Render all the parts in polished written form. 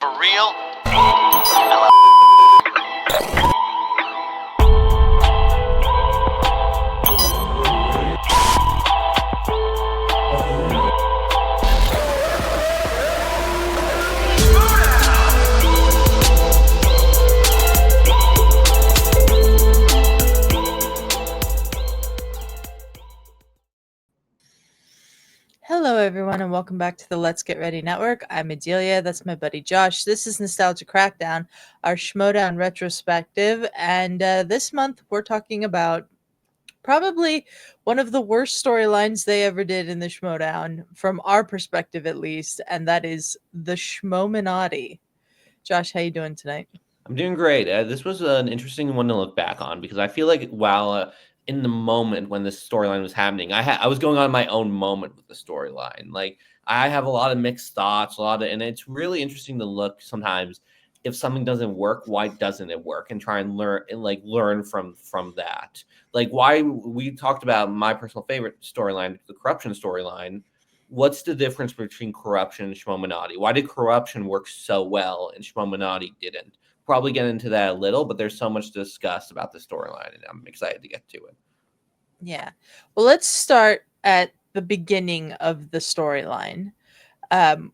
For real? Hello, everyone, and welcome back to the Let's Get Ready Network. I'm Adelia. That's my buddy Josh. This is Nostalgia Crackdown, our Schmoedown retrospective. And this month, we're talking about probably one of the worst storylines they ever did in the Schmoedown, from our perspective at least, and that is the Schmoeminati. Josh, how you doing tonight? I'm doing great. This was an interesting one to look back on because I feel like while in the moment when this storyline was happening, I was going on my own moment with the storyline. Like I have a lot of mixed thoughts, and it's really interesting to look sometimes if something doesn't work, why doesn't it work, and try and learn from that. Like why we talked about my personal favorite storyline, the corruption storyline. What's the difference between corruption and Schmoeminati? Why did corruption work so well and Schmoeminati didn't? Probably get into that a little, but there's so much to discuss about the storyline, and I'm excited to get to it. Yeah. Well, let's start at the beginning of the storyline,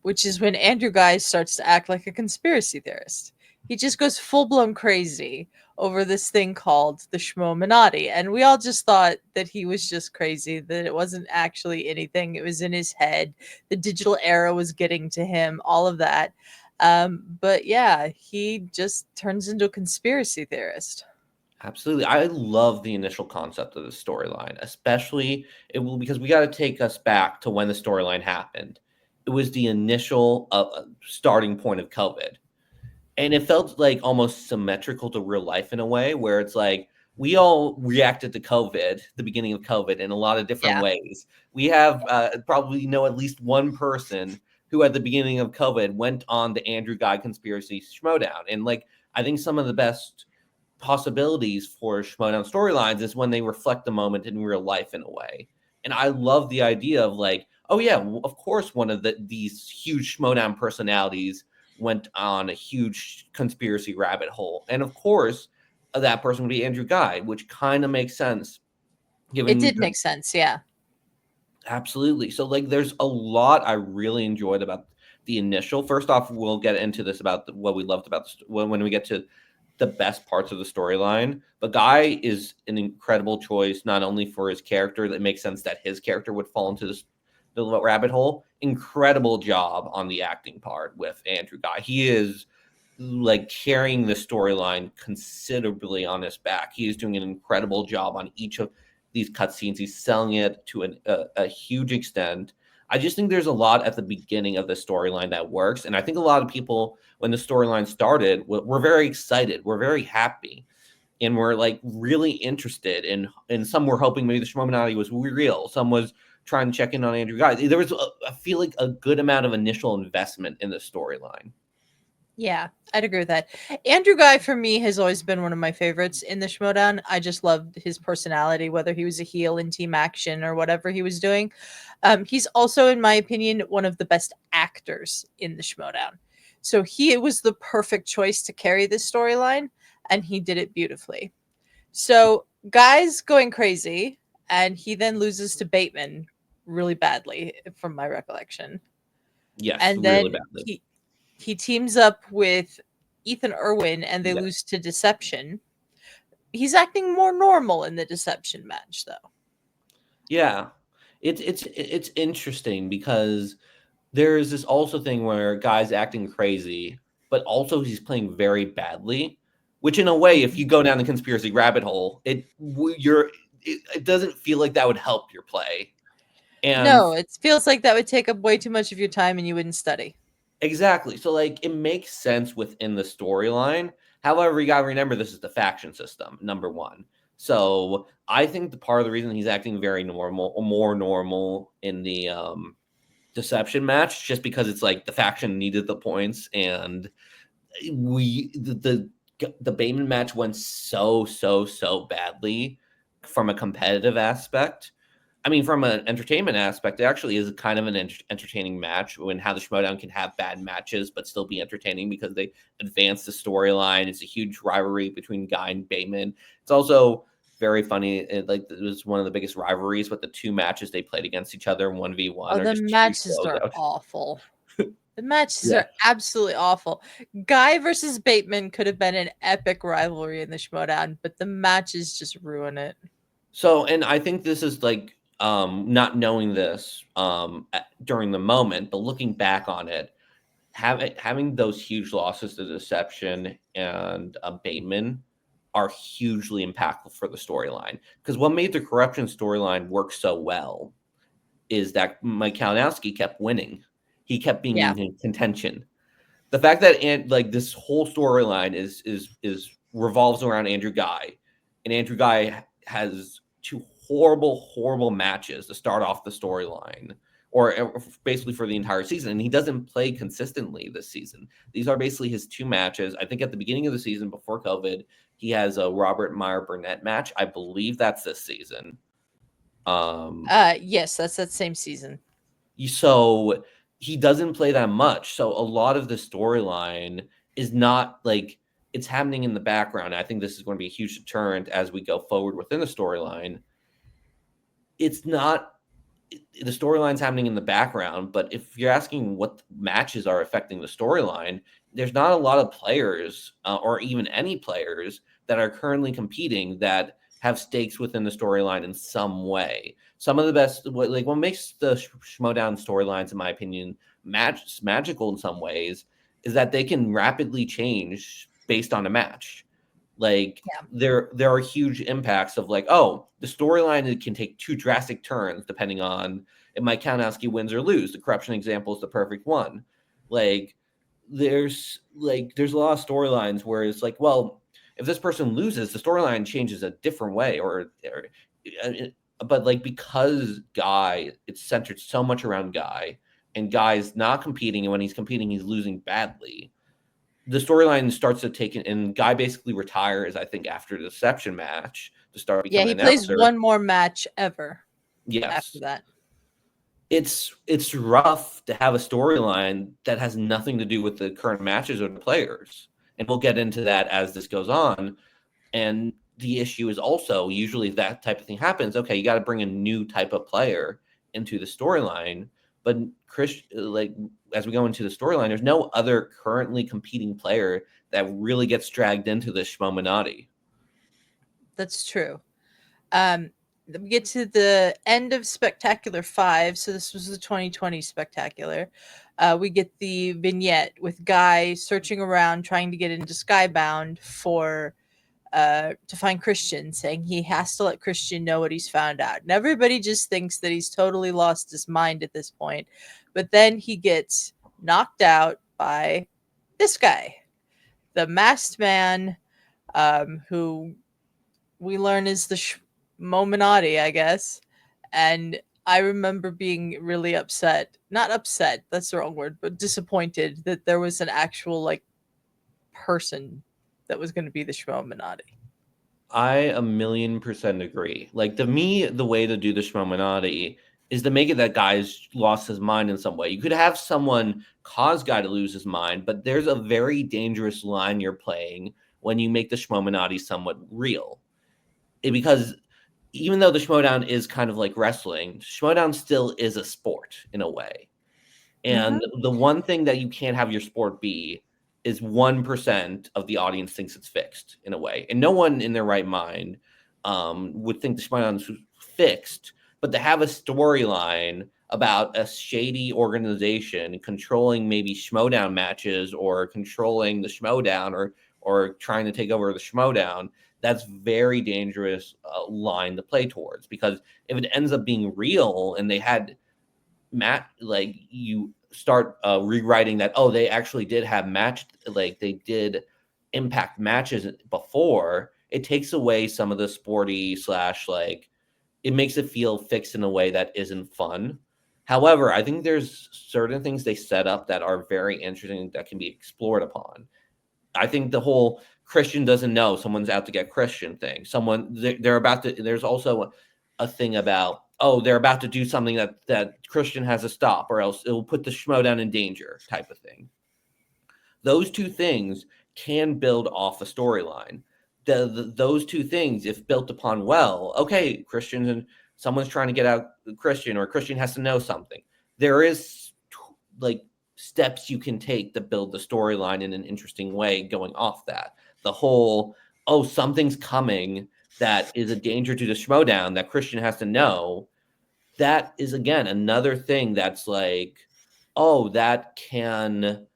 which is when Andrew Guy starts to act like a conspiracy theorist. He just goes full-blown crazy over this thing called the Schmoeminati, and we all just thought that he was just crazy, that it wasn't actually anything. It was in his head. The digital era was getting to him, all of that. But yeah, he just turns into a conspiracy theorist. Absolutely. I love the initial concept of the storyline, especially because we got to take us back to when the storyline happened. It was the initial starting point of COVID. And it felt like almost symmetrical to real life in a way where it's like we all reacted to COVID, the beginning of COVID, in a lot of different ways. We have probably know at least one person who at the beginning of COVID went on the Andrew Guy Conspiracy Schmoedown. And like, I think some of the best possibilities for Schmoedown storylines is when they reflect the moment in real life in a way. And I love the idea of like, oh yeah, of course one of these huge Schmoedown personalities went on a huge conspiracy rabbit hole. And of course, that person would be Andrew Guy, which kind of makes sense. It did make sense, yeah. Absolutely. So like there's a lot I really enjoyed about the initial. First off, we'll get into this about what we loved about when we get to the best parts of the storyline. But Guy is an incredible choice, not only for his character, that makes sense that his character would fall into the rabbit hole. Incredible job on the acting part with Andrew Guy. He is like carrying the storyline considerably on his back. He is doing an incredible job on each of these cutscenes. He's selling it to a huge extent. I just think there's a lot at the beginning of the storyline that works. And I think a lot of people, when the storyline started, were very excited. We're very happy. And we're like really interested and some were hoping maybe the Schmoeminati was real. Some was trying to check in on Andrew Guy. There was, I feel like, a good amount of initial investment in the storyline. Yeah, I'd agree with that. Andrew Guy, for me, has always been one of my favorites in the Schmoedown. I just loved his personality, whether he was a heel in Team Action or whatever he was doing. He's also, in my opinion, one of the best actors in the Schmoedown. So he was the perfect choice to carry this storyline, and he did it beautifully. So Guy's going crazy, and he then loses to Bateman really badly, from my recollection. Yes, And really then badly. he teams up with Ethan Irwin and they lose to Deception. He's acting more normal in the Deception match, though. Yeah, it's interesting because there's this also thing where Guy's acting crazy, but also he's playing very badly. Which, in a way, if you go down the conspiracy rabbit hole, it doesn't feel like that would help your play. And no, it feels like that would take up way too much of your time and you wouldn't study. exactly. So, like, it makes sense within the storyline. However, you gotta remember this is the faction system, number one. So, I think the part of the reason he's acting very normal, or more normal in the deception match, just because it's like the faction needed the points, and the Bateman match went so badly from a competitive aspect. I mean, from an entertainment aspect, it actually is kind of an entertaining match when how the Schmoedown can have bad matches but still be entertaining because they advance the storyline. It's a huge rivalry between Guy and Bateman. It's also very funny. It was one of the biggest rivalries, but the two matches they played against each other 1v1 Oh, are the just huge matches are blowout. awful. The matches Yeah. are absolutely awful. Guy versus Bateman could have been an epic rivalry in the Schmoedown, but the matches just ruin it. So, and I think this is like not knowing this during the moment, but looking back on it, having those huge losses to Deception and Bateman are hugely impactful for the storyline. Because what made the corruption storyline work so well is that Mike Kalinowski kept winning. He kept being Yeah. in contention. The fact that like this whole storyline is revolves around Andrew Guy, and Andrew Guy has two horrible matches to start off the storyline, or basically for the entire season, and he doesn't play consistently this season. These are basically his two matches. I think at the beginning of the season before COVID, he has a Robert Meyer Burnett match. I believe that's this season. Yes, that's that same season. So he doesn't play that much. So a lot of the storyline is not like it's happening in the background. I think this is going to be a huge deterrent as we go forward within the storyline. It's not the storyline's happening in the background, but if you're asking what matches are affecting the storyline, there's not a lot of players or even any players that are currently competing that have stakes within the storyline in some way. Some of the best, like what makes the Schmoedown storylines, in my opinion, magical in some ways, is that they can rapidly change based on a match. Like Yeah. there are huge impacts of like, oh, the storyline can take two drastic turns depending on if Mike Kalinowski wins or lose. The corruption example is the perfect one. Like there's a lot of storylines where it's like, well, if this person loses, the storyline changes a different way, uh, but like because Guy, it's centered so much around Guy, and Guy's not competing, and when he's competing, he's losing badly. The storyline starts to take it, and Guy basically retires, I think, after the Deception match to start Yeah, becoming he an plays announcer. one more match ever after Yes. that. It's rough to have a storyline that has nothing to do with the current matches or the players. And we'll get into that as this goes on. And the issue is also usually if that type of thing happens, okay, you got to bring a new type of player into the storyline. But Chris, like as we go into the storyline, there's no other currently competing player that really gets dragged into the Schmoeminati. That's true. We get to the end of Spectacular 5. So this was the 2020 Spectacular. We get the vignette with Guy searching around trying to get into Skybound to find Christian, saying he has to let Christian know what he's found out. And everybody just thinks that he's totally lost his mind at this point. But then he gets knocked out by this guy, the masked man, who we learn is the Schmoeminati, I guess. And I remember being really upset. Not upset, that's the wrong word, but disappointed that there was an actual like person that was going to be the Schmoeminati. I 1,000,000% agree. Like to me, the way to do the Schmoeminati is to make it that Guy's lost his mind in some way. You could have someone cause Guy to lose his mind, but there's a very dangerous line you're playing when you make the Schmoeminati somewhat real. Because even though the Schmoedown is kind of like wrestling, Schmoedown still is a sport in a way. And Mm-hmm. the one thing that you can't have your sport be is 1% of the audience thinks it's fixed in a way. And no one in their right mind would think the Schmoedown's fixed, but to have a storyline about a shady organization controlling maybe Schmoedown matches or controlling the Schmoedown or trying to take over the Schmoedown, that's very dangerous line to play towards, because if it ends up being real and they had Matt, like you start rewriting that, oh, they actually did have like they did impact matches before, it takes away some of the sporty slash like it makes it feel fixed in a way that isn't fun. However, I think there's certain things they set up that are very interesting that can be explored upon. I think the whole Christian doesn't know someone's out to get Christian thing. They're about to. There's also a thing about, oh, they're about to do something that Christian has to stop, or else it will put the Schmoedown in danger, type of thing. Those two things can build off a storyline. Those two things, if built upon well, okay, Christian and someone's trying to get out Christian, or Christian has to know something. There is like steps you can take to build the storyline in an interesting way going off that. The whole, oh, something's coming that is a danger to the Schmoedown that Christian has to know. That is, again, another thing that's like, oh, that can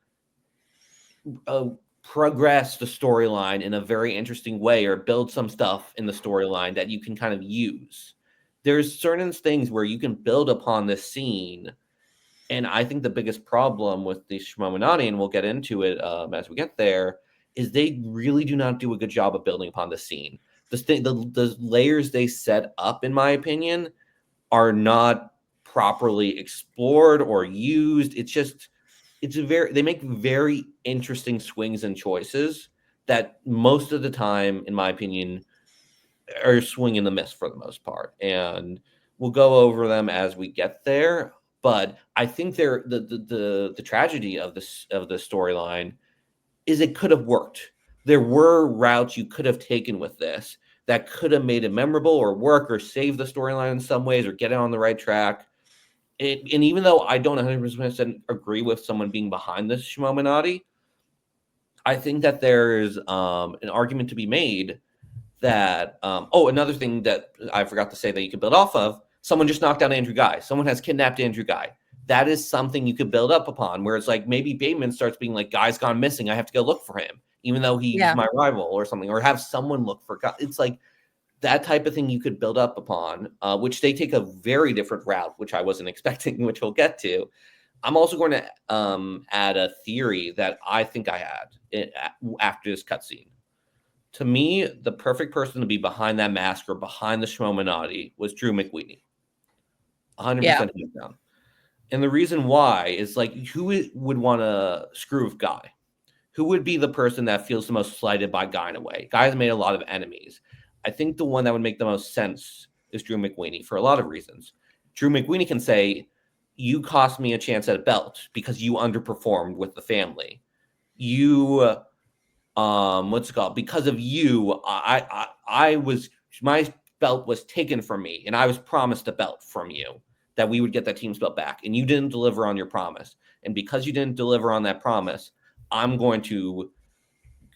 progress the storyline in a very interesting way, or build some stuff in the storyline that you can kind of use. There's certain things where you can build upon this scene. And I think the biggest problem with the Schmoeminati, and we'll get into it as we get there, is they really do not do a good job of building upon the scene. The layers they set up, in my opinion, are not properly explored or used. They make very interesting swings and choices that most of the time, in my opinion, are swing and a miss for the most part. And we'll go over them as we get there. But I think the tragedy of the storyline is it could have worked. There were routes you could have taken with this that could have made it memorable, or work, or save the storyline in some ways, or get it on the right track. And even though I don't 100% agree with someone being behind this Schmoeminati, I think that there's an argument to be made that another thing that I forgot to say that you could build off of, someone just knocked out Andrew Guy. Someone has kidnapped Andrew Guy. That is something you could build up upon, where it's like maybe Bateman starts being like, Guy's gone missing, I have to go look for him, even though he's my rival or something, or have someone look for Guy. It's like that type of thing you could build up upon, which they take a very different route, which I wasn't expecting, which we'll get to. I'm also going to add a theory that I think I had after this cutscene. To me, the perfect person to be behind that mask, or behind the Schmoeminati, was Drew McWeeny. 100% down. And the reason why is, like, who would want to screw with Guy? Who would be the person that feels the most slighted by Guy in a way? Guy has made a lot of enemies. I think the one that would make the most sense is Drew McWeeny, for a lot of reasons. Drew McWeeny can say, you cost me a chance at a belt because you underperformed with the family. You, what's it called? Because of you, I was, my belt was taken from me, and I was promised a belt from you, that we would get that team's belt back, and you didn't deliver on your promise. And because you didn't deliver on that promise, I'm going to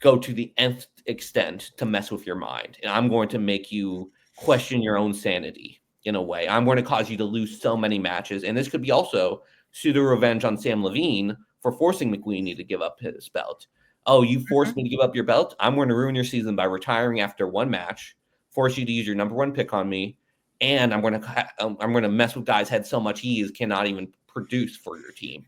go to the nth extent to mess with your mind, and I'm going to make you question your own sanity in a way. I'm going to cause you to lose so many matches, and this could be also pseudo revenge on Sam Levine for forcing McWeeny to give up his belt. Oh, you forced me to give up your belt? I'm going to ruin your season by retiring after one match, force you to use your number one pick on me, and I'm going to mess with Guy's head so much he cannot even produce for your team.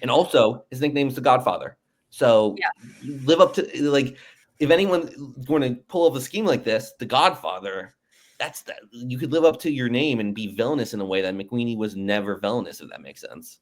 And also, his nickname is the Godfather. So live up to, like, if anyone's going to pull off a scheme like this, the Godfather, that's that. You could live up to your name and be villainous in a way that McWeeny was never villainous, if that makes sense.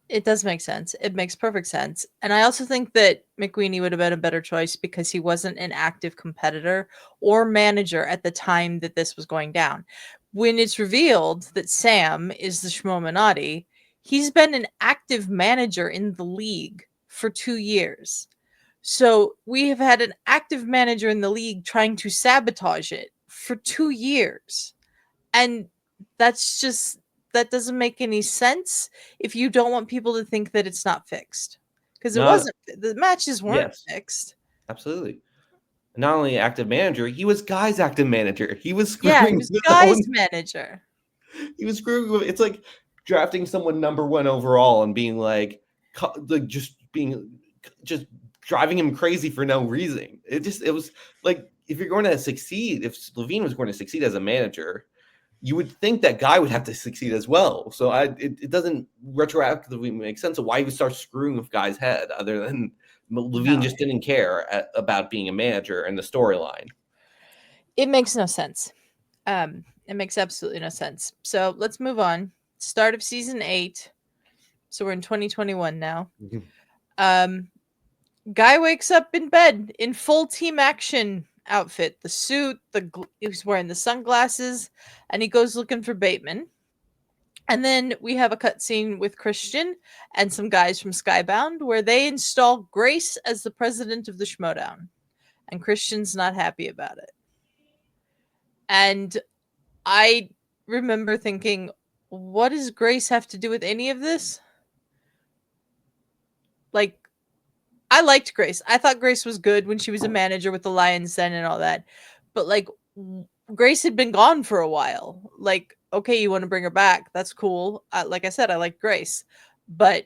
It does make sense. It makes perfect sense. And I also think that McWeeny would have been a better choice because he wasn't an active competitor or manager at the time that this was going down. When it's revealed that Sam is the Schmoeminati, he's been an active manager in the league for 2 years. So we have had an active manager in the league trying to sabotage it for 2 years. And that's just, that doesn't make any sense if you don't want people to think that it's not fixed. Because it wasn't, the matches weren't fixed. Absolutely. Not only active manager, he was Guy's active manager. He was screwing. Yeah, he was Guy's manager. He was screwing with, it's like drafting someone number 1 overall and being like just driving him crazy for no reason. It was like, if you're going to succeed, if Levine was going to succeed as a manager, you would think that Guy would have to succeed as well. So it doesn't retroactively make sense of why he would start screwing with Guy's head, other than Levine just didn't care about being a manager and the storyline. It makes no sense. It makes absolutely no sense. So let's move on. Start of season 8. So we're in 2021 now. Guy wakes up in bed in full team action outfit, the suit, he was wearing the sunglasses, and he goes looking for Bateman. And then we have a cutscene with Christian and some guys from Skybound where they install Grace as the president of the Schmoedown. And Christian's not happy about it. And I remember thinking, what does Grace have to do with any of this? Like, I liked Grace. I thought Grace was good when she was a manager with the Lions Den and all that. But like Grace had been gone for a while. Like, okay, you want to bring her back. That's cool. Like I said, I like Grace. But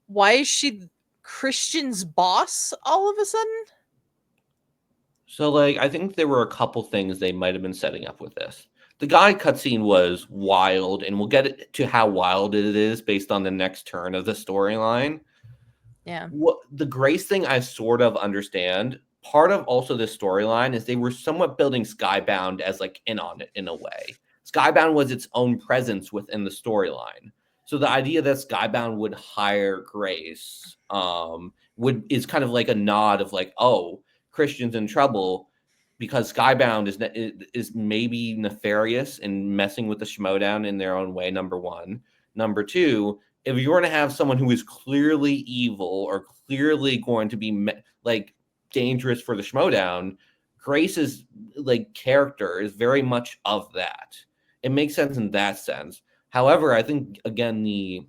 why is she Christian's boss all of a sudden? So, like, I think there were a couple things they might have been setting up with this. The guy cutscene was wild, and we'll get to how wild it is based on the next turn of the storyline. Yeah. What the Grace thing I sort of understand. Part of also this storyline is they were somewhat building Skybound as like in on it in a way. Skybound was its own presence within the storyline. So the idea that Skybound would hire Grace is kind of like a nod of like, oh, Christian's in trouble because Skybound is maybe nefarious and messing with the Schmoedown in their own way. Number one. Number two, if you're going to have someone who is clearly evil or clearly going to be like dangerous for the Schmoedown, Grace's like character is very much of that. It makes sense in that sense. However, I think again the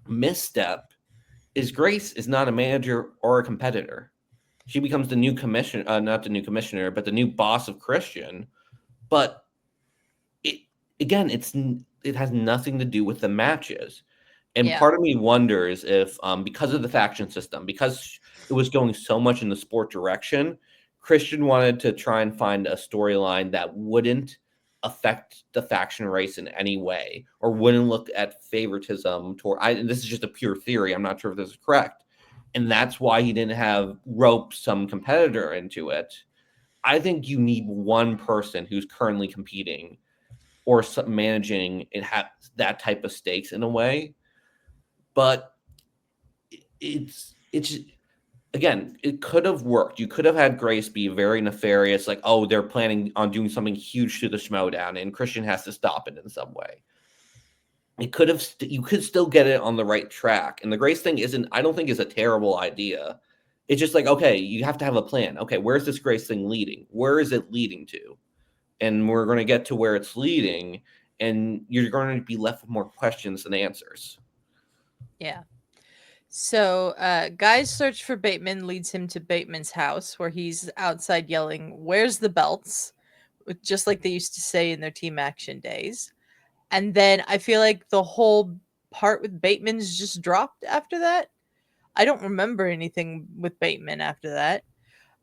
misstep is Grace is not a manager or a competitor. She becomes the new commissioner, not the new commissioner, but the new boss of Christian. But it has nothing to do with the matches. And part of me wonders if, because of the faction system, because it was going so much in the sport direction, Christian wanted to try and find a storyline that wouldn't affect the faction race in any way or wouldn't look at favoritism toward. And this is just a pure theory. I'm not sure if this is correct. And that's why he didn't have rope some competitor into it. I think you need one person who's currently competing or managing and have that type of stakes in a way. But it's again, it could have worked. You could have had Grace be very nefarious, like, oh, they're planning on doing something huge to the Schmoedown, and Christian has to stop it in some way. It could have, you could still get it on the right track. And the Grace thing I don't think is a terrible idea. It's just like, okay, you have to have a plan. Okay, where's this Grace thing leading? Where is it leading to? And we're going to get to where it's leading, and you're going to be left with more questions than answers. Yeah. So, Guy's search for Bateman leads him to Bateman's house, where he's outside yelling, "Where's the belts?" Just like they used to say in their team action days. And then I feel like the whole part with Bateman's just dropped after that. I don't remember anything with Bateman after that.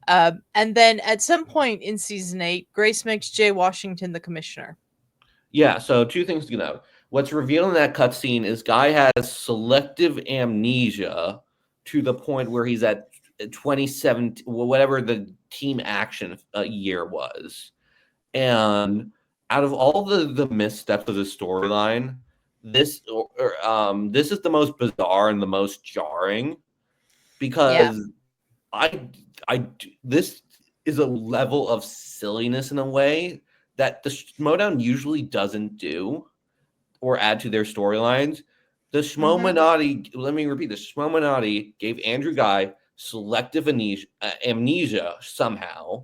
And then at some point in season 8, Grace makes Jay Washington the commissioner. Yeah, so two things to know. What's revealed in that cutscene is Guy has selective amnesia to the point where he's at 2017, whatever the team action year was. And out of all the missteps of the storyline, this this is the most bizarre and the most jarring because this is a level of silliness in a way that the Schmoedown usually doesn't do or add to their storylines. The Schmoeminati, let me repeat, the Schmoeminati gave Andrew Guy selective amnesia somehow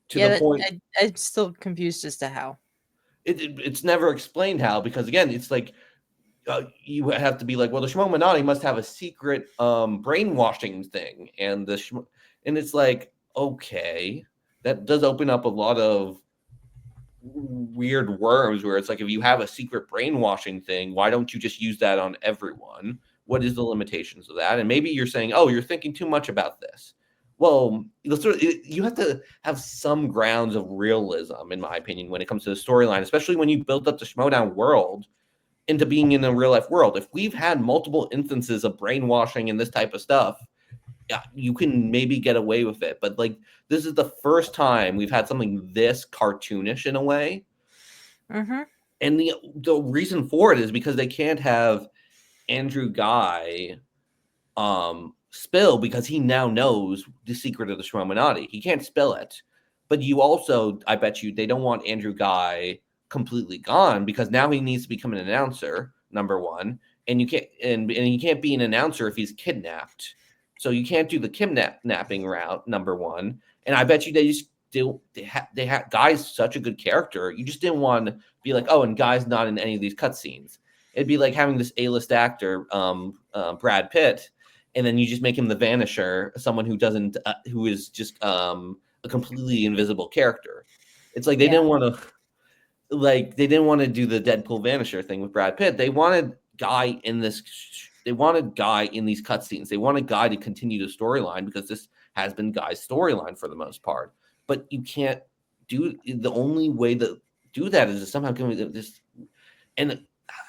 to the point. I'm still confused as to how. It's never explained how, because again, it's like you have to be like, well, the Schmoeminati must have a secret brainwashing thing, and it's like, okay, that does open up a lot of weird worms where it's like, if you have a secret brainwashing thing, why don't you just use that on everyone? What is the limitations of that? And maybe you're saying, oh, you're thinking too much about this. Well, you have to have some grounds of realism, in my opinion, when it comes to the storyline, especially when you build up the Schmoedown world into being in a real life world. If we've had multiple instances of brainwashing and this type of stuff, yeah, you can maybe get away with it. But like, this is the first time we've had something this cartoonish in a way. Mm-hmm. And the reason for it is because they can't have Andrew Guy spill, because he now knows the secret of the Schmoeminati. He can't spill it. But you also, I bet you, they don't want Andrew Guy completely gone because now he needs to become an announcer, number one, and you can't and he can't be an announcer if he's kidnapped. So you can't do the kidnapping route, number one. And I bet you they just still they have Guy's such a good character. You just didn't want to be like, oh, and Guy's not in any of these cutscenes. It'd be like having this A-list actor, Brad Pitt, and then you just make him the Vanisher, someone who doesn't, who is just a completely invisible character. It's like they didn't want to, like they didn't want to do the Deadpool Vanisher thing with Brad Pitt. They wanted Guy in this. They wanted Guy in these cutscenes. They wanted Guy to continue the storyline because this has been Guy's storyline for the most part. But you can't do the only way to do that is to somehow give me this. And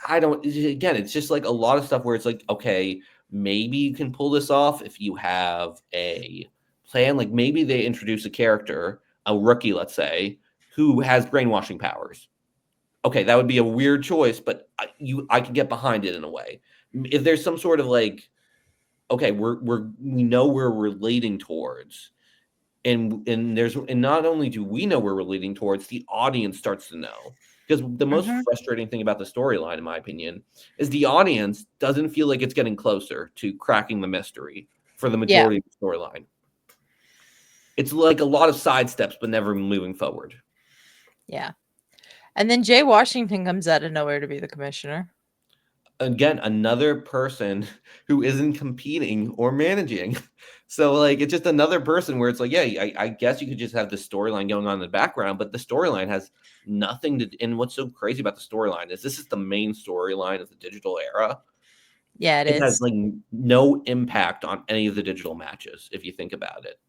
I don't. Again, it's just like a lot of stuff where it's like, okay, maybe you can pull this off if you have a plan. Like maybe they introduce a character, a rookie, let's say, who has brainwashing powers. Okay, that would be a weird choice, but I could get behind it in a way. If there's some sort of like, okay, we know we're relating towards, and not only do we know we're relating towards, the audience starts to know. Because the most frustrating thing about the storyline, in my opinion, is the audience doesn't feel like it's getting closer to cracking the mystery for the majority of the storyline. It's like a lot of sidesteps, but never moving forward. Yeah. And then Jay Washington comes out of nowhere to be the commissioner. Again, another person who isn't competing or managing. So, like, it's just another person where it's like, yeah, I guess you could just have the storyline going on in the background, but the storyline has nothing to. And what's so crazy about the storyline is this is the main storyline of the digital era. Yeah, It has like no impact on any of the digital matches, if you think about it.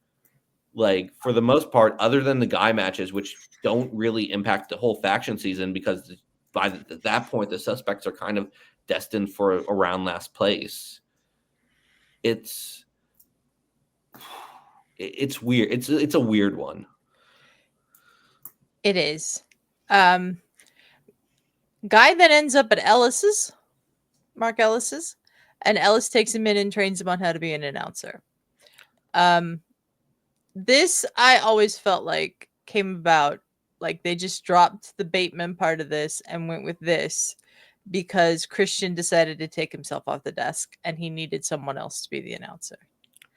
Like, for the most part, other than the Guy matches, which don't really impact the whole faction season because by that point, the suspects are kind of destined for around last place. It's weird. It's a weird one. It is. Guy then ends up at Mark Ellis's, and Ellis takes him in and trains him on how to be an announcer. This I always felt like came about like they just dropped the Bateman part of this and went with this because Christian decided to take himself off the desk and he needed someone else to be the announcer.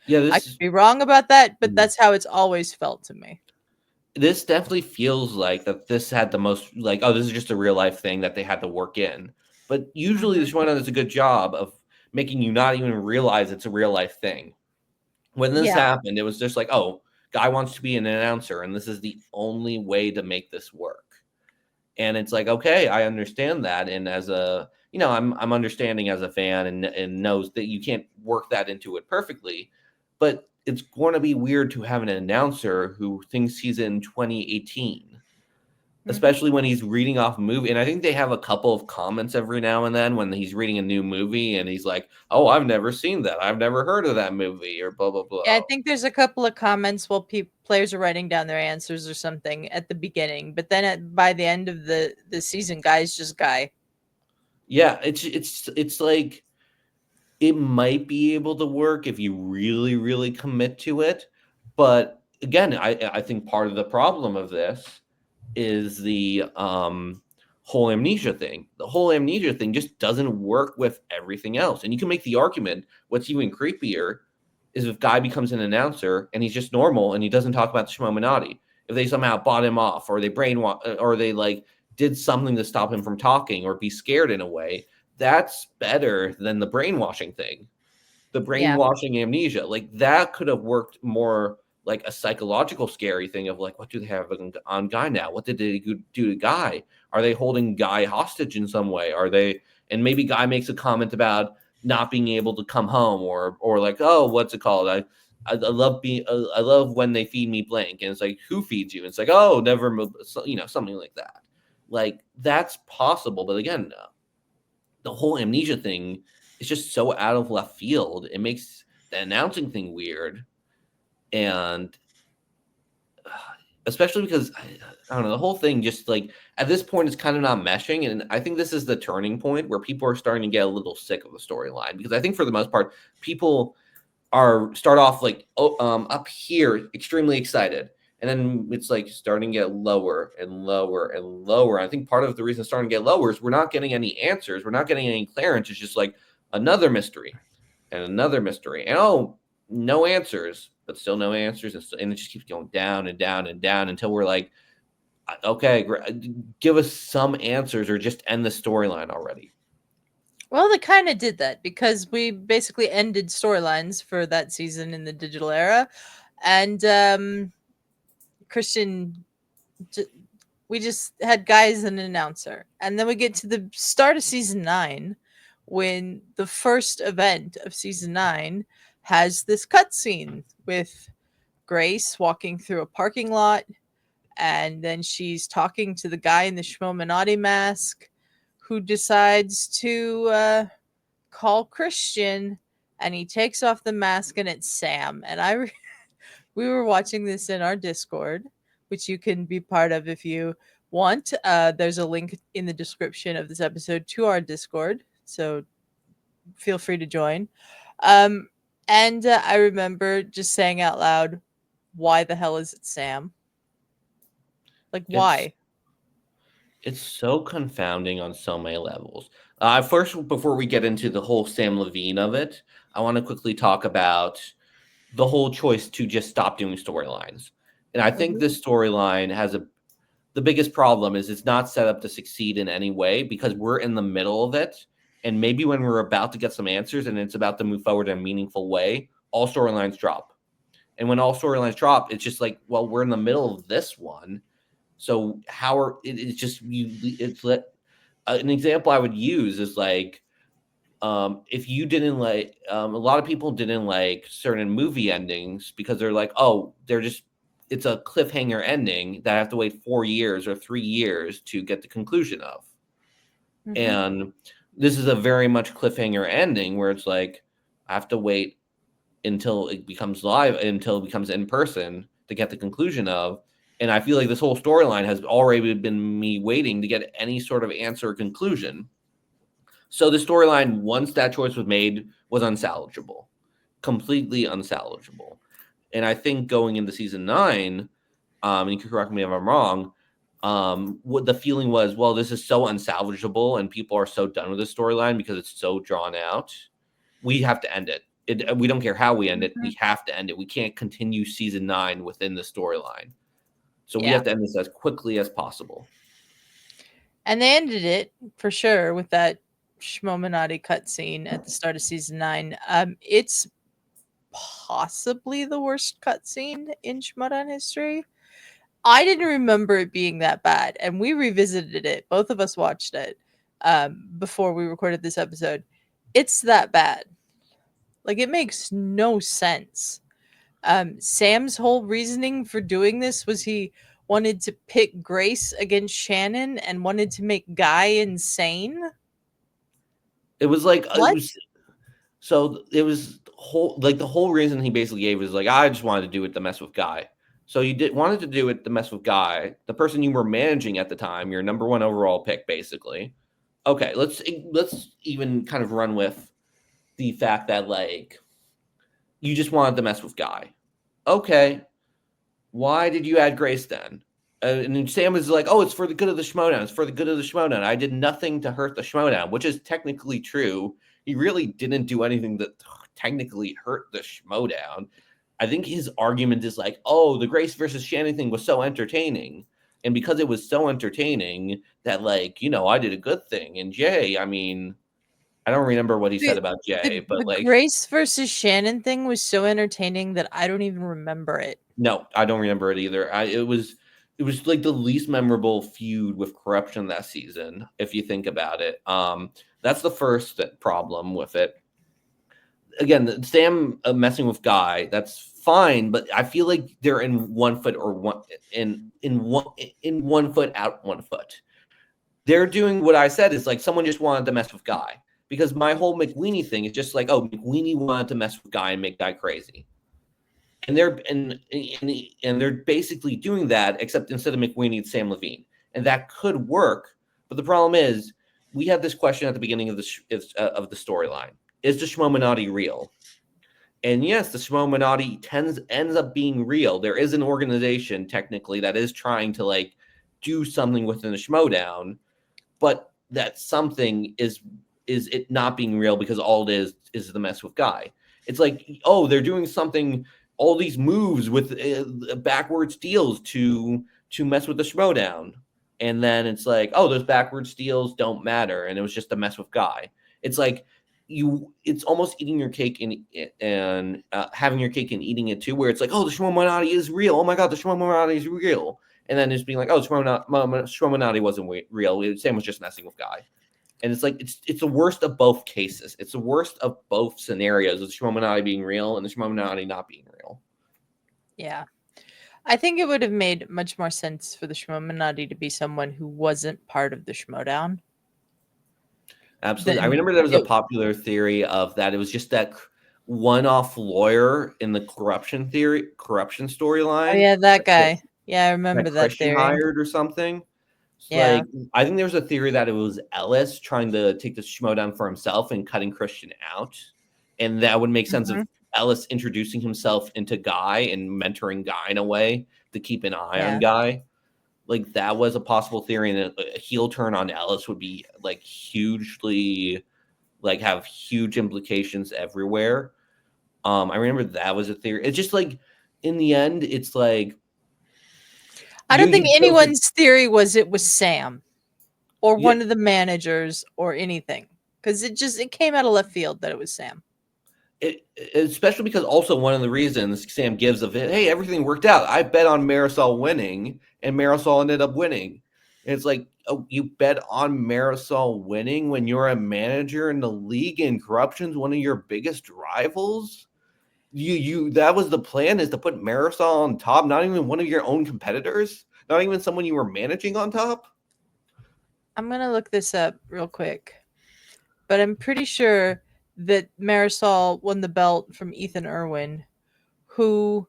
Yeah, I could be wrong about that, but that's how it's always felt to me. This definitely feels like that this had the most, like, oh, this is just a real life thing that they had to work in. But usually the Schmoedown does a good job of making you not even realize it's a real life thing. When this happened, it was just like, oh, Guy wants to be an announcer, and this is the only way to make this work. And it's like, okay, I understand that. And as a, I'm understanding as a fan and knows that you can't work that into it perfectly, but it's going to be weird to have an announcer who thinks he's in 2018, especially when he's reading off a movie. And I think they have a couple of comments every now and then when he's reading a new movie and he's like, oh, I've never seen that. I've never heard of that movie or blah, blah, blah. Yeah, I think there's a couple of comments while players are writing down their answers or something at the beginning. But then by the end of the season, Guy's just Guy. Yeah, it's like, it might be able to work if you really, really commit to it. But again, I think part of the problem of this is the whole amnesia thing. The whole amnesia thing just doesn't work with everything else. And you can make the argument what's even creepier is if Guy becomes an announcer and he's just normal and he doesn't talk about the Schmoeminati. If they somehow bought him off or they brainwash or they like did something to stop him from talking or be scared in a way, that's better than the brainwashing thing. The brainwashing amnesia, like that could have worked more like a psychological scary thing of like, what do they have on Guy now? What did they do to Guy? Are they holding Guy hostage in some way? Are they? And maybe Guy makes a comment about not being able to come home or like, oh, what's it called? I love when they feed me blank, and it's like, who feeds you? And it's like, oh, never, something like that. Like that's possible, but again, the whole amnesia thing is just so out of left field. It makes the announcing thing weird. And especially because, I don't know, the whole thing just like, at this point, it's kind of not meshing. And I think this is the turning point where people are starting to get a little sick of the storyline. Because I think for the most part, people start off like, up here, extremely excited. And then it's like starting to get lower and lower and lower. I think part of the reason it's starting to get lower is we're not getting any answers. We're not getting any clearance. It's just like another mystery and another mystery. And no answers, but still no answers. And it just keeps going down and down and down until we're like, okay, give us some answers or just end the storyline already. Well, they kind of did that because we basically ended storylines for that season in the digital era. And Christian, we just had guys and an announcer. And then we get to the start of season 9 when the first event of season 9 has this cutscene with Grace walking through a parking lot, and then she's talking to the guy in the Schmoeminati mask who decides to call Christian, and he takes off the mask and it's Sam. And we were watching this in our Discord, which you can be part of if you want. There's a link in the description of this episode to our Discord, so feel free to join. And I remember just saying out loud, "Why the hell is it Sam? Like, why?" It's so confounding on so many levels. First, before we get into the whole Sam Levine of it, I want to quickly talk about the whole choice to just stop doing storylines. And I think this storyline has the biggest problem is it's not set up to succeed in any way because we're in the middle of it. And maybe when we're about to get some answers and it's about to move forward in a meaningful way, all storylines drop. And when all storylines drop, it's just like, well, we're in the middle of this one. So how are it's just an example I would use is like if you didn't like a lot of people didn't like certain movie endings because they're like, oh, it's a cliffhanger ending that I have to wait 4 years or 3 years to get the conclusion of. Mhm. And this is a very much cliffhanger ending where it's like I have to wait until it becomes live, until it becomes in person to get the conclusion of. And I feel like this whole storyline has already been me waiting to get any sort of answer or conclusion. So the storyline, once that choice was made, was unsalvageable, completely unsalvageable. And I think going into season 9, and you can correct me if I'm wrong, what the feeling was, well, this is so unsalvageable and people are so done with this storyline because it's so drawn out. We have to end it. We don't care how we end it. We have to end it. We can't continue season 9 within the storyline. So we Yeah. have to end this as quickly as possible. And they ended it for sure with that Schmoeminati cutscene at the start of season 9. It's possibly the worst cutscene in Schmoedown history. I didn't remember it being that bad, and we revisited it. Both of us watched it before we recorded this episode. It's that bad. Like, it makes no sense. Sam's whole reasoning for doing this was he wanted to pit Grace against Shannon and wanted to make Guy insane. It was like What? it was the whole reason he basically gave was like, I just wanted to do it to mess with Guy. So you wanted to do it to mess with Guy, the person you were managing at the time, your number 1 overall pick, basically. Okay, let's even kind of run with the fact that like you just wanted to mess with Guy. Okay, why did you add Grace then? And Sam was like, oh, it's for the good of the Schmoedown. It's for the good of the Schmoedown. I did nothing to hurt the Schmoedown, which is technically true. He really didn't do anything that technically hurt the Schmoedown. I think his argument is like, oh, the Grace versus Shannon thing was so entertaining. And because it was so entertaining that, like, I did a good thing. And Jay, I mean, I don't remember what he said about Jay, but The like, Grace versus Shannon thing was so entertaining that I don't even remember it. no, I don't remember it either. It was like the least memorable feud with corruption that season, if you think about it. That's the first problem with it. Again, Sam messing with Guy, that's fine, but I feel like they're in 1 foot or in 1 foot out 1 foot. They're doing what I said is like someone just wanted to mess with Guy because my whole McWeenie thing is just like, oh, McWeenie wanted to mess with Guy and make Guy crazy. And they're basically doing that, except instead of McWeenie, it's Sam Levine, and that could work. But the problem is, we had this question at the beginning of the storyline: is the Schmoeminati real? And yes, the Schmoeminati ends up being real. There is an organization technically that is trying to like do something within the Schmoedown, but that something is it not being real because all it is the mess with Guy. It's like, oh, they're doing something, all these moves with backwards deals to mess with the Schmoedown. And then it's like, oh, those backwards deals don't matter, and it was just a mess with Guy. It's like it's almost eating your cake and having your cake and eating it too, where it's like, oh, the Schmoeminati is real. Oh my god, the Schmoeminati is real. And then just being like, oh, Schmoeminati wasn't real. Sam was just messing with Guy. And it's like it's the worst of both cases. It's the worst of both scenarios, of the Schmoeminati being real and the Schmoeminati not being real. Yeah. I think it would have made much more sense for the Schmoeminati to be someone who wasn't part of the Schmoedown. Absolutely. I remember there was a popular theory of that it was just that one-off lawyer in the corruption storyline. Oh yeah, that guy. Yeah, I remember that Christian theory. hired or something. Yeah. Like, I think there was a theory that it was Ellis trying to take the Schmoedown for himself and cutting Christian out. And that would make sense of Ellis introducing himself into Guy and mentoring Guy in a way to keep an eye on Guy. Like, that was a possible theory, and a heel turn on Ellis would be like hugely, like, have huge implications everywhere. I remember that was a theory. It's just like, in the end, it's like, I don't think anyone's theory was it was Sam or one of the managers or anything, because it came out of left field that it was Sam. Especially because also one of the reasons Sam gives of it, hey, everything worked out. I bet on Marisol winning, and Marisol ended up winning. And it's like, oh, you bet on Marisol winning when you're a manager in the league and corruption's one of your biggest rivals? That was the plan, is to put Marisol on top, not even one of your own competitors, not even someone you were managing on top. I'm gonna look this up real quick, but I'm pretty sure that Marisol won the belt from Ethan Irwin, who,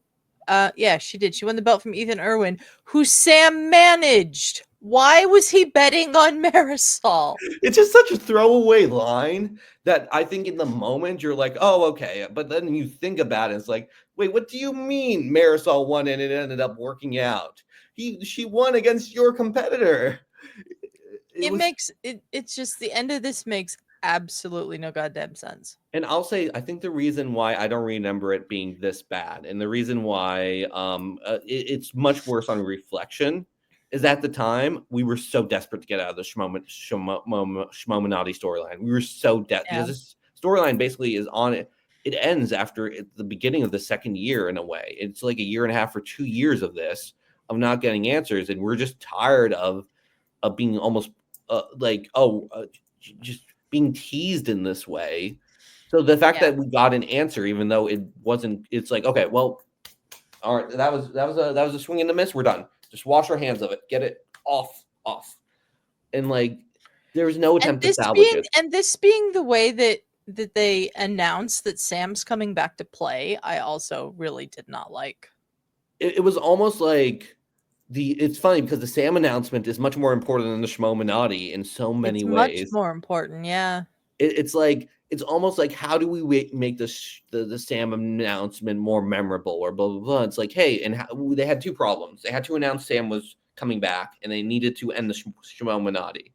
yeah, she did. She won the belt from Ethan Irwin, who Sam managed. Why was he betting on Marisol? It's just such a throwaway line that I think in the moment you're like, oh, okay. But then you think about it, it's like, wait, what do you mean Marisol won and it ended up working out? She won against your competitor. It's just the end of this makes absolutely no goddamn sense. And I'll say, I think the reason why I don't remember it being this bad, and the reason why it's much worse on reflection, is at the time we were so desperate to get out of the Schmoeminati storyline. We were so desperate because this storyline basically is on it. It ends after the beginning of the second year in a way. It's like a year and a half or 2 years of this, of not getting answers, and we're just tired of being almost just being teased in this way. So the fact that we got an answer, even though it wasn't, it's like, okay, well, all right, that was a swing and a miss. We're done. Just wash our hands of it. Get it off. And like, there was no attempt to salvage it. And this being the way that they announced that Sam's coming back to play, I also really did not like. It was almost like it's funny because the Sam announcement is much more important than the Schmoeminati in so many ways. Much more important, yeah. It's like, it's almost like, how do we make the Sam announcement more memorable, or blah blah blah. It's like, hey, and they had two problems. They had to announce Sam was coming back, and they needed to end the Schmoeminati.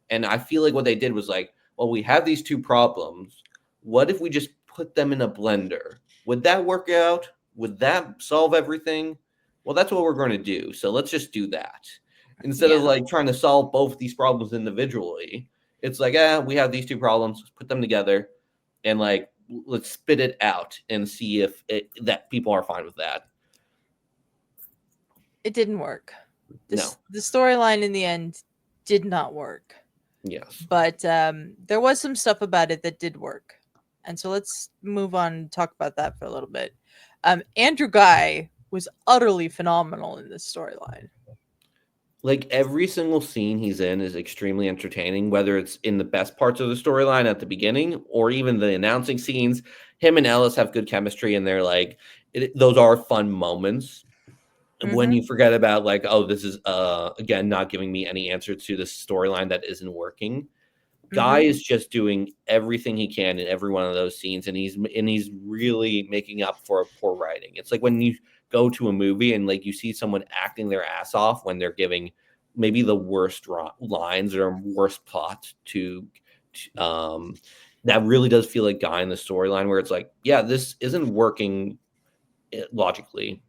And I feel like what they did was like, well, we have these two problems. What if we just put them in a blender? Would that work out? Would that solve everything? Well, that's what we're going to do. So let's just do that. Instead of like trying to solve both these problems individually, it's like, we have these two problems. Let's put them together and like, let's spit it out and see if that people are fine with that. It didn't work. No. The storyline in the end did not work. Yes. But there was some stuff about it that did work. And so let's move on and talk about that for a little bit. Andrew Guy was utterly phenomenal in this storyline. Like, every single scene he's in is extremely entertaining, whether it's in the best parts of the storyline at the beginning or even the announcing scenes. Him and Ellis have good chemistry, and they're like, those are fun moments. When you forget about like, oh, this is again not giving me any answer to this storyline that isn't working. Guy Mm-hmm. is just doing everything he can in every one of those scenes, and he's really making up for poor writing. It's like when you go to a movie and like you see someone acting their ass off when they're giving maybe the worst lines or worst plot um that really does feel like Guy in the storyline, where it's like, yeah, this isn't working logically.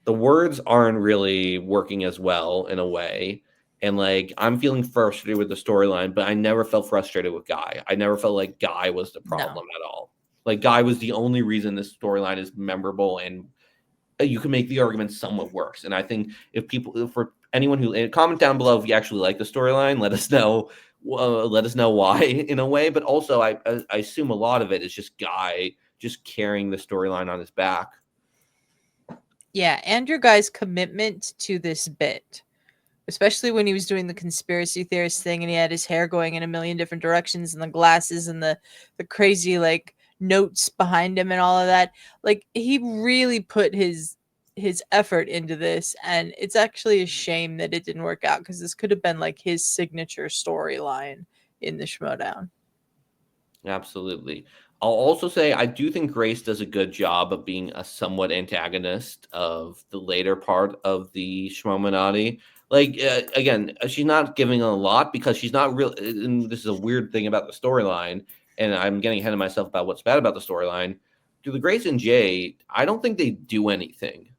The words aren't really working as well in a way. And like I'm feeling frustrated with the storyline, but I never felt frustrated with Guy. I never felt like Guy was the No. problem at all. Like Guy was the only reason this storyline is memorable, and you can make the argument somewhat works. And I think for anyone who comment down below if you actually like the storyline, let us know. Let us know why in a way. But also, I assume a lot of it is just Guy just carrying the storyline on his back. Yeah, Andrew Guy's commitment to this bit, especially when he was doing the conspiracy theorist thing and he had his hair going in a million different directions and the glasses and the crazy like notes behind him and all of that. Like he really put his effort into this, and it's actually a shame that it didn't work out because this could have been like his signature storyline in the Schmoedown. Absolutely. I'll also say I do think Grace does a good job of being a somewhat antagonist of the later part of the Schmoeminati. Like again, she's not giving a lot because she's not real. And this is a weird thing about the storyline, and I'm getting ahead of myself about what's bad about the storyline. To the Grace and Jay, I don't think they do anything.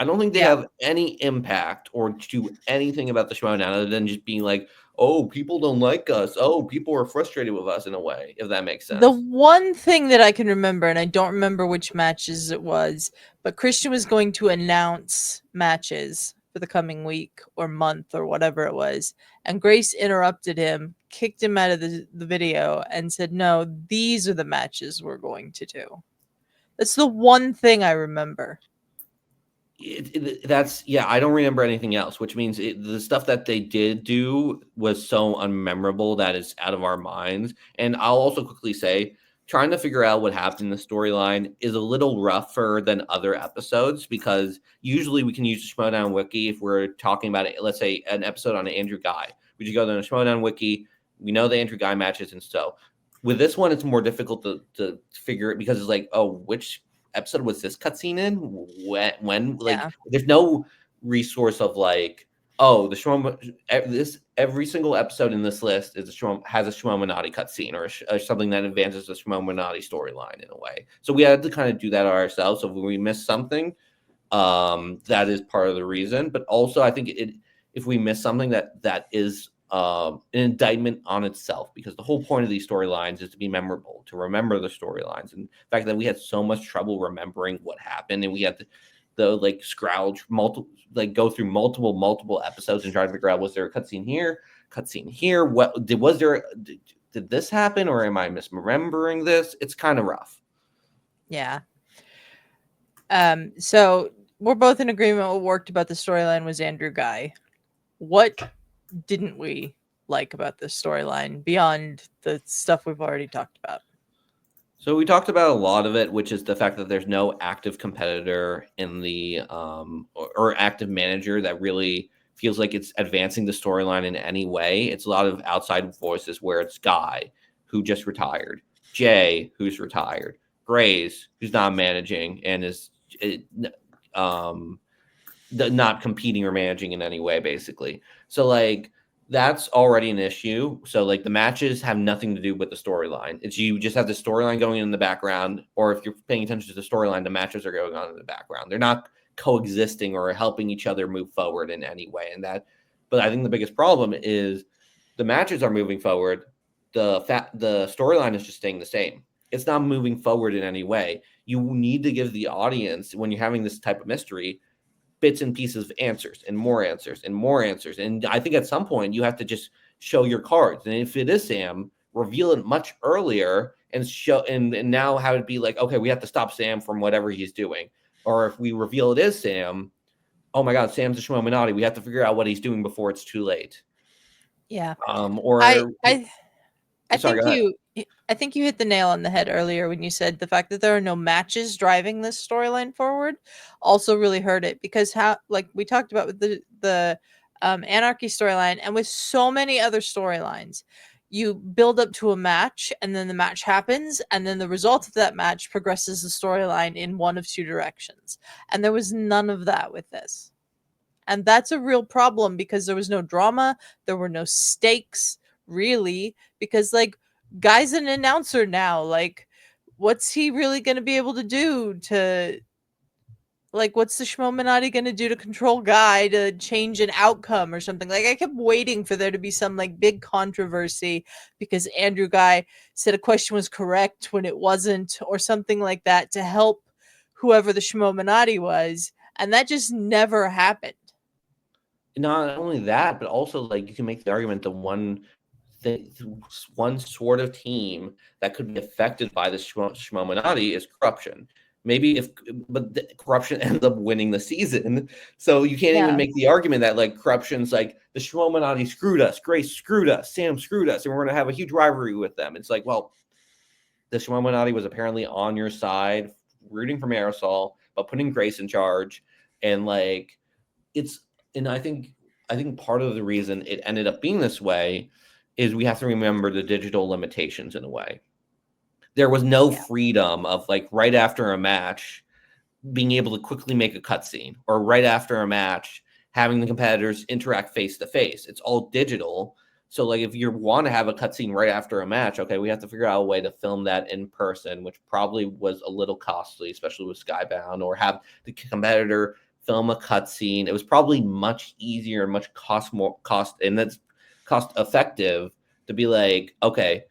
I don't think they Yeah. have any impact or do anything about the Schmoedown other than just being like, oh, people don't like us. Oh, people are frustrated with us in a way, if that makes The sense. one thing that I can remember, and I don't remember which matches it was, but Christian was going to announce matches for the coming week or month or whatever it was. And Grace interrupted him, kicked him out of the video, and said, no, these are the matches we're going to do. That's the one thing I remember. That's yeah. I don't remember anything else, which means the stuff that they did do was so unmemorable that it's out of our minds. And I'll also quickly say, trying to figure out what happened in the storyline is a little rougher than other episodes because usually we can use the Schmoedown wiki if we're talking about it. Let's say an episode on Andrew Guy, we just go to the Schmoedown wiki. We know the Andrew Guy matches, and so with this one, it's more difficult to figure it because it's like, oh, which episode was this cutscene in? When like Yeah. there's no resource of like, oh, the Shmoem this every single episode in this list is has a Schmoeminati cutscene or something that advances the Schmoeminati storyline in a way. So we had to kind of do that ourselves. So when we miss something, that is part of the reason. But also, I think if we miss something that is an indictment on itself, because the whole point of these storylines is to be memorable, to remember the storylines, and the fact that we had so much trouble remembering what happened, and we had the like scrouge multiple, like go through multiple episodes and try to figure out, was there a cutscene here, what was there, did this happen, or am I misremembering this? It's kind of rough. Yeah. So we're both in agreement what worked about the storyline was Andrew Guy. What didn't we like about this storyline beyond the stuff we've already talked about? So we talked about a lot of it, which is the fact that there's no active competitor in the or active manager that really feels like it's advancing the storyline in any way. It's a lot of outside voices where it's Guy, who just retired, Jay, who's retired, Grace, who's not managing and is um, not competing or managing in any way, basically. So like that's already an issue. So like the matches have nothing to do with the storyline. It's you just have the storyline going in the background, or if you're paying attention to the storyline, the matches are going on in the background. They're not coexisting or helping each other move forward in any way. But I think the biggest problem is the matches are moving forward. The storyline is just staying the same. It's not moving forward in any way. You need to give the audience, when you're having this type of mystery, bits and pieces of answers and more answers and more answers. And I think at some point you have to just show your cards. And if it is Sam, reveal it much earlier and show and now have it be like, okay, we have to stop Sam from whatever he's doing. Or if we reveal it is Sam, oh my God, Sam's a Schmoeminati. We have to figure out what he's doing before it's too late. Yeah. I Or I I sorry, think go ahead. I think you hit the nail on the head earlier when you said the fact that there are no matches driving this storyline forward also really hurt it, because how, like we talked about with the Anarchy storyline and with so many other storylines, you build up to a match, and then the match happens, and then the result of that match progresses the storyline in one of two directions. And there was none of that with this. And that's a real problem because there was no drama, there were no stakes, really, because like Guy's an announcer now. Like, what's he really going to be able to do to, like, what's the Schmoeminati going to do to control Guy to change an outcome or something? Like, I kept waiting for there to be some like big controversy because Andrew Guy said a question was correct when it wasn't, or something like that, to help whoever the Schmoeminati was, and that just never happened. Not only that, but also like you can make the argument that one sort of team that could be affected by this Schmoeminati is corruption. Maybe but the corruption ends up winning the season, so you can't even make the argument that like corruption's like the Schmoeminati screwed us, Grace screwed us, Sam screwed us, and we're gonna have a huge rivalry with them. It's like, well, the Schmoeminati was apparently on your side, rooting for Marisol, but putting Grace in charge, and like and I think part of the reason it ended up being this way is we have to remember the digital limitations in a way. There was no freedom of like right after a match being able to quickly make a cutscene, or right after a match having the competitors interact face to face. It's all digital. So like if you want to have a cutscene right after a match, okay, we have to figure out a way to film that in person, which probably was a little costly, especially with Skybound, or have the competitor film a cutscene. It was probably much easier and much cost effective to be like, okay,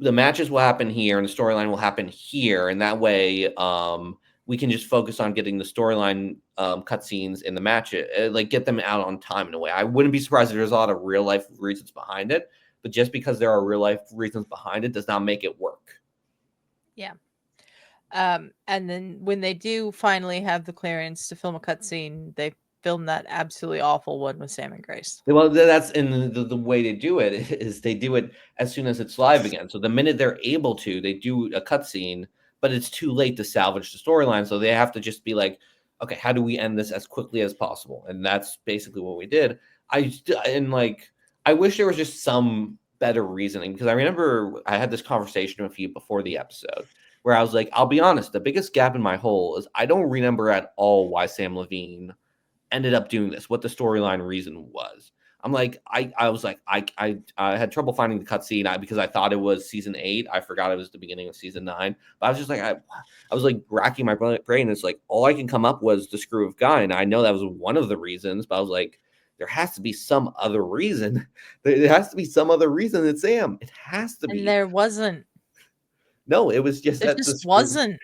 the matches will happen here and the storyline will happen here, and that way we can just focus on getting the storyline cutscenes in the match, like get them out on time in a way. I wouldn't be surprised if there's a lot of real life reasons behind it, but just because there are real life reasons behind it does not make it work. Yeah. And then when they do finally have the clearance to film a cutscene, they film that absolutely awful one with Sam and Grace. Well, that's in the way they do it is they do it as soon as it's live again. So the minute they're able to, they do a cutscene, but it's too late to salvage the storyline. So they have to just be like, okay, how do we end this as quickly as possible? And that's basically what we did. I wish there was just some better reasoning, because I remember I had this conversation with you before the episode where I was like, I'll be honest, the biggest gap in my hole is I don't remember at all why Sam Levine ended up doing this, what the storyline reason was. I'm like, I was like, I had trouble finding the cutscene because I thought it was season 8. I forgot it was the beginning of season 9. But I was just like, I was like racking my brain. It's like all I can come up was the screw of Guy, and I know that was one of the reasons. But I was like, there has to be some other reason. There has to be some other reason it's Sam. It has to be. And there wasn't. No, it was just there that just wasn't.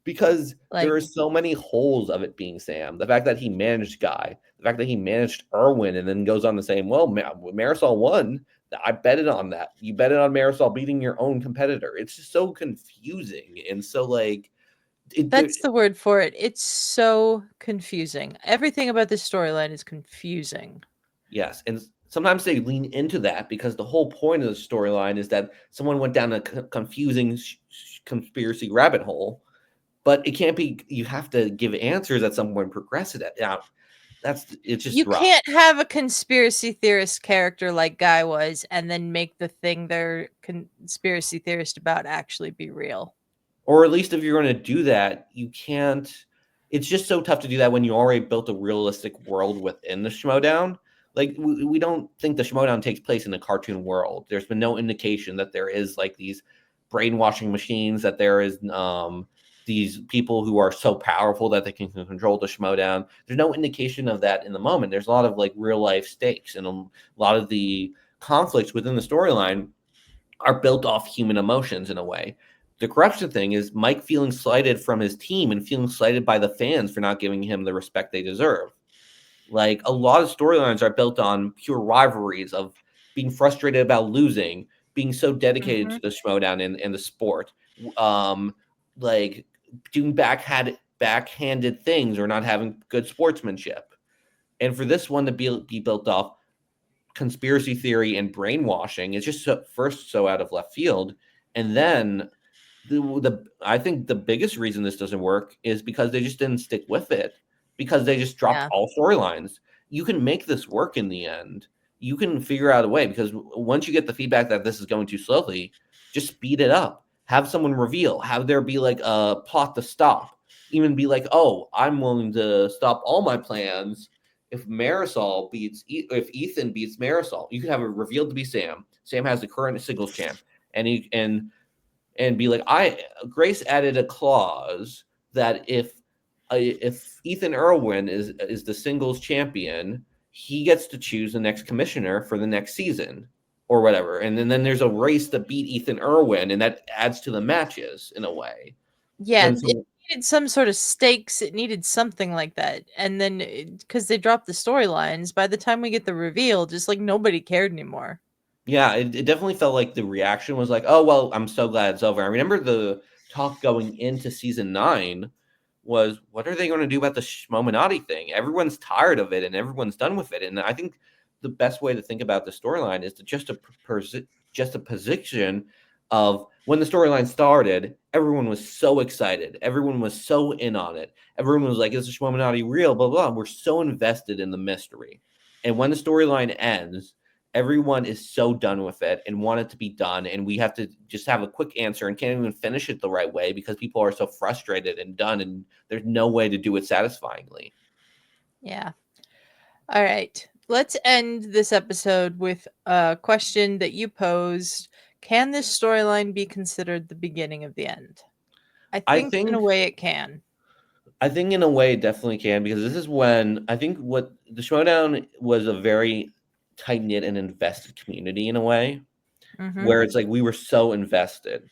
Because there are so many holes of it being Sam. The fact that he managed Guy, the fact that he managed Irwin, and then goes on to say, well, Marisol won. I betted on that. You betted on Marisol beating your own competitor. It's just so confusing. And so, like... That's the word for it. It's so confusing. Everything about this storyline is confusing. Yes, and sometimes they lean into that because the whole point of the storyline is that someone went down a confusing conspiracy rabbit hole. But it can't be. You have to give answers at some point. Progress it now. It's just you rough. Can't have a conspiracy theorist character like Guy was, and then make the thing they're conspiracy theorist about actually be real. Or at least if you're going to do that, you can't. It's just so tough to do that when you already built a realistic world within the Schmoedown. Like we don't think the Schmoedown takes place in a cartoon world. There's been no indication that there is like these brainwashing machines, that there is these people who are so powerful that they can control the Schmoedown. There's no indication of that in the moment. There's a lot of like real life stakes, and a lot of the conflicts within the storyline are built off human emotions in a way. The corruption thing is Mike feeling slighted from his team and feeling slighted by the fans for not giving him the respect they deserve. Like a lot of storylines are built on pure rivalries of being frustrated about losing, being so dedicated to the Schmoedown and the sport. Like doing backhanded things or not having good sportsmanship. And for this one to be built off conspiracy theory and brainwashing is just so out of left field. And then I think the biggest reason this doesn't work is because they just didn't stick with it, because they just dropped all storylines. You can make this work in the end. you can figure out a way, because once you get the feedback that this is going too slowly, just speed it up. Have someone reveal, have there be like a plot to stop, even be like, oh, I'm willing to stop all my plans if if Ethan beats Marisol. You could have it revealed to be Sam. Sam has the current singles champ, and he and be like, Grace added a clause that if Ethan Irwin is the singles champion, he gets to choose the next commissioner for the next season or whatever. And then there's a race to beat Ethan Irwin, and that adds to the matches in a way. Yeah, When it some, needed some sort of stakes. It needed something like that. And then because they dropped the storylines, by the time we get the reveal, just like nobody cared anymore. yeah, it definitely felt like the reaction was like, oh, well, I'm so glad it's over. I remember the talk going into season 9 was, what are they going to do about the Schmoeminati thing? Everyone's tired of it and everyone's done with it. And I think the best way to think about the storyline is to just a position of when the storyline started, everyone was so excited. Everyone was so in on it. Everyone was like, is the Schmoeminati real? Blah, blah. We're so invested in the mystery. And when the storyline ends, everyone is so done with it and want it to be done, and we have to just have a quick answer and can't even finish it the right way because people are so frustrated and done, and there's no way to do it satisfyingly. Yeah. All right. Let's end this episode with a question that you posed. Can this storyline be considered the beginning of the end? I I think in think a way it can. I think in a way it definitely can, because this is when I think what the Schmoedown was, a very tight knit and invested community in a way, Mm-hmm. where it's like we were so invested,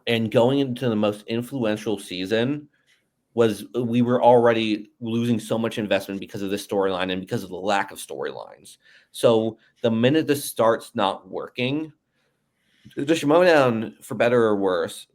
and going into the most influential season was, we were already losing so much investment because of this storyline and because of the lack of storylines. So the minute this starts not working, the Schmoedown, for better or worse,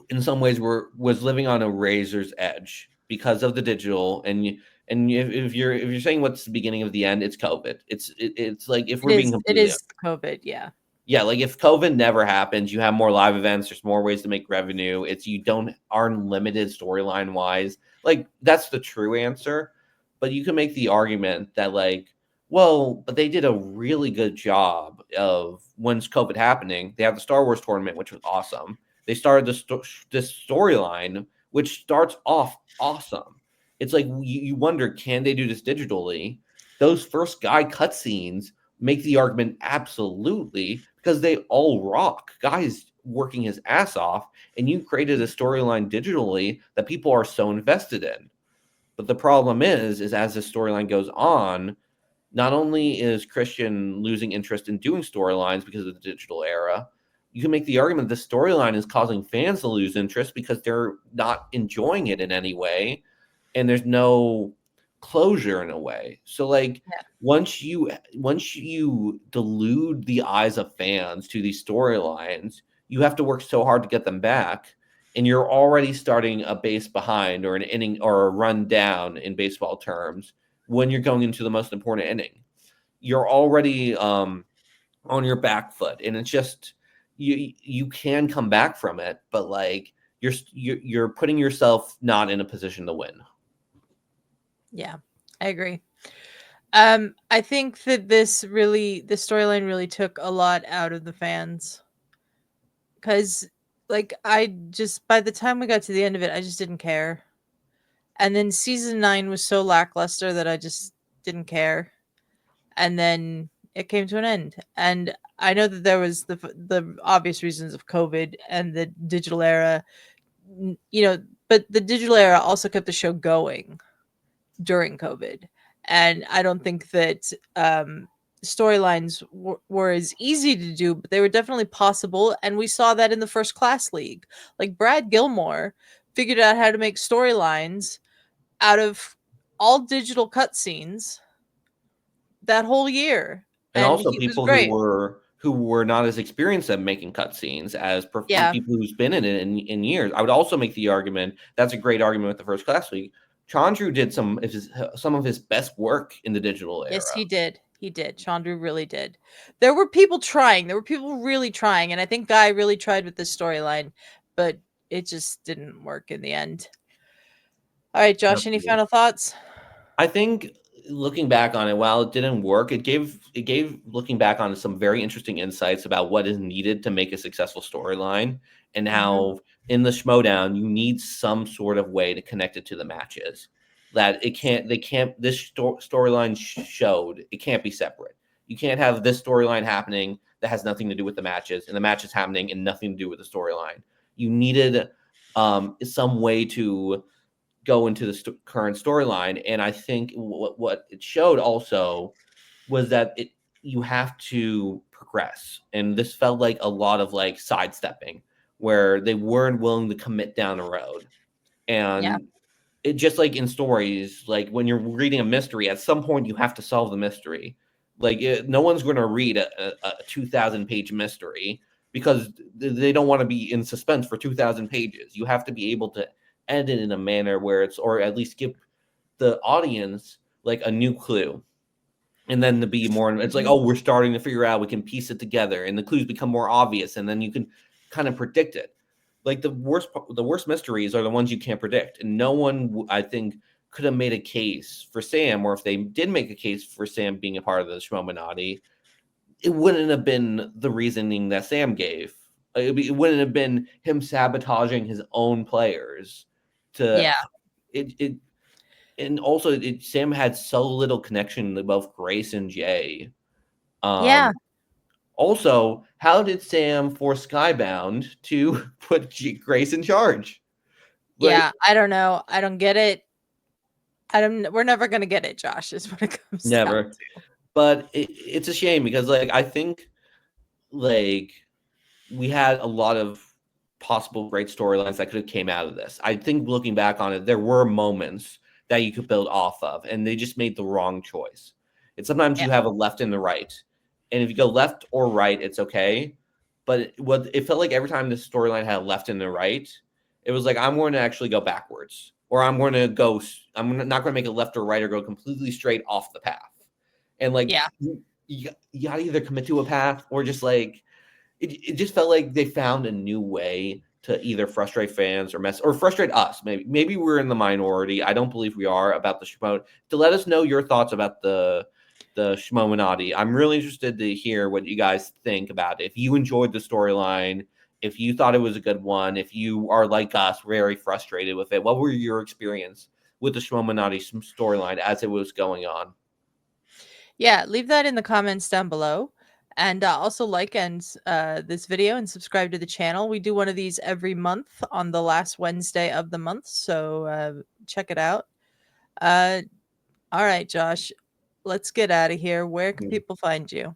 in some ways was living on a razor's edge because of the digital. And if you're saying what's the beginning of the end, it's COVID. It's like, if It we're being is. It completely is honest, COVID. Yeah. yeah, like if COVID never happens, you have more live events, there's more ways to make revenue. It's, you don't aren't limited storyline wise. Like, that's the true answer. But you can make the argument that, like, well, but they did a really good job of, when's COVID happening, they have the Star Wars tournament, which was awesome. They started this storyline, which starts off awesome. It's like, you wonder, can they do this digitally? Those first guy cutscenes make the argument absolutely, because they all rock. Guys working his ass off, and you created a storyline digitally that people are so invested in. But the problem is as the storyline goes on, not only is Christian losing interest in doing storylines because of the digital era, you can make the argument the storyline is causing fans to lose interest because they're not enjoying it in any way, and there's no closure in a way. So, like, Yeah. once you delude the eyes of fans to these storylines, you have to work so hard to get them back, and you're already starting a base behind, or an inning, or a run down in baseball terms, when you're going into the most important inning. You're already on your back foot, and it's just, you can come back from it, but like, you're putting yourself not in a position to win. Yeah. I agree. I think that the storyline really took a lot out of the fans because, like, I just by the time we got to the end of it, I just didn't care. And then season 9 was so lackluster that I just didn't care. And then it came to an end. And I know that there was the obvious reasons of COVID and the digital era, but the digital era also kept the show going during COVID. And I don't think that storylines were as easy to do, but they were definitely possible. And we saw that in the First Class League. Like, Brad Gilmore figured out how to make storylines out of all digital cutscenes that whole year. And And also he was people great. who were not as experienced at making cutscenes as Yeah. people who's been in it in years. I would also make the argument, that's a great argument with the First Class League. Chandru did some of his best work in the digital Yes, era. he did. He did. Chandru really did. There were people trying. There were people really trying. And I think Guy really tried with this storyline, but it just didn't work in the end. All right, Josh, any Absolutely. final thoughts? I think looking back on it, while it didn't work, it gave looking back on it some very interesting insights about what is needed to make a successful storyline, and how in the Schmoedown you need some sort of way to connect it to the matches. That it can't they can't this storyline showed it can't be separate. You can't have this storyline happening that has nothing to do with the matches, and the matches happening and nothing to do with the storyline. You needed some way to go into the current storyline, and I think what it showed also was that you have to progress, and this felt like a lot of like sidestepping, where they weren't willing to commit down the road. Yeah. And it just like in stories, like when you're reading a mystery, at some point you have to solve the mystery. Like no one's going to read a 2,000-page mystery because they don't want to be in suspense for 2,000 pages. You have to be able to end it in a manner where it's, or at least give the audience like a new clue. And then to be more, it's like, oh, we're starting to figure out, we can piece it together, and the clues become more obvious, and then you can kind of predict it. Like the worst mysteries are the ones you can't predict, and no one, I think, could have made a case for Sam, or if they did make a case for Sam being a part of the Schmoeminati, it wouldn't have been the reasoning that Sam gave. It wouldn't have been him sabotaging his own players. Yeah. And also Sam had so little connection to both Grace and Jay. Yeah. Also, how did Sam force Skybound to put Grace in charge? Like, Yeah. I don't know. I don't get it. We're never gonna get it, Josh, is what it comes down never. to. But it's a shame because like I think like we had a lot of possible great storylines that could have came out of this. I think looking back on it, there were moments that you could build off of, and they just made the wrong choice. And sometimes Yeah. you have a left and the right, and if you go left or right, it's okay. But it felt like every time this storyline had a left and the right, it was like I'm going to actually go backwards, or I'm not going to make a left or right or go completely straight off the path. And like Yeah. you got to either commit to a path or just like it just felt like they found a new way to either frustrate fans or frustrate us. Maybe we're in the minority. I don't believe we are about the Schmo. To let us know your thoughts about the Schmoeminati. I'm really interested to hear what you guys think about it. If you enjoyed the storyline, if you thought it was a good one, if you are like us, very frustrated with it, what were your experience with the Schmoeminati storyline as it was going on? Yeah, leave that in the comments down below. And also like this video and subscribe to the channel. We do one of these every month on the last Wednesday of the month. So check it out. All right, Josh, let's get out of here. Where can people find you?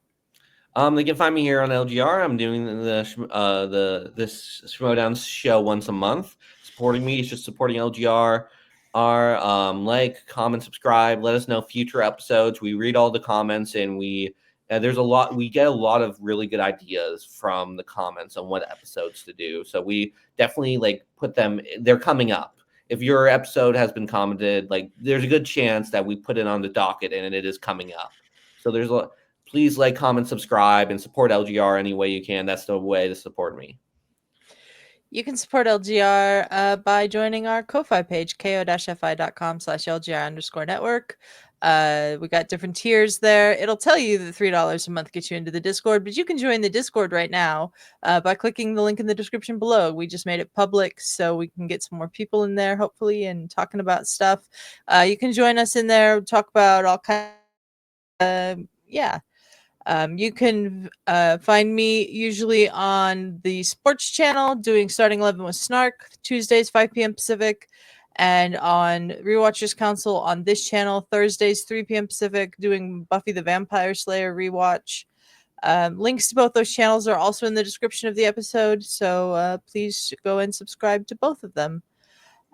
They can find me here on LGR. I'm doing this Schmoedown show once a month. Supporting me is just supporting LGR. Like, comment, subscribe. Let us know future episodes. We read all the comments, and we get a lot of really good ideas from the comments on what episodes to do. So we definitely like put them. They're coming up. If your episode has been commented, like there's a good chance that we put it on the docket and it is coming up. So there's a lot. Please like, comment, subscribe, and support LGR any way you can. That's the way to support me. You can support LGR by joining our Ko-Fi page, ko-fi.com/LGR_network. We got different tiers there. It'll tell you that $3 a month gets you into the Discord, but you can join the Discord right now by clicking the link in the description below. We just made it public so we can get some more people in there, hopefully, and talking about stuff. You can join us in there, talk about all kinds yeah. You can find me usually on the sports channel doing Starting 11 with Snark, Tuesdays, 5 p.m. Pacific, and on Rewatchers Council on this channel, Thursdays, 3 p.m. Pacific, doing Buffy the Vampire Slayer rewatch. Links to both those channels are also in the description of the episode, so please go and subscribe to both of them.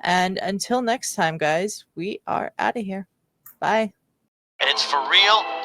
And until next time, guys, we are out of here. Bye. It's for real.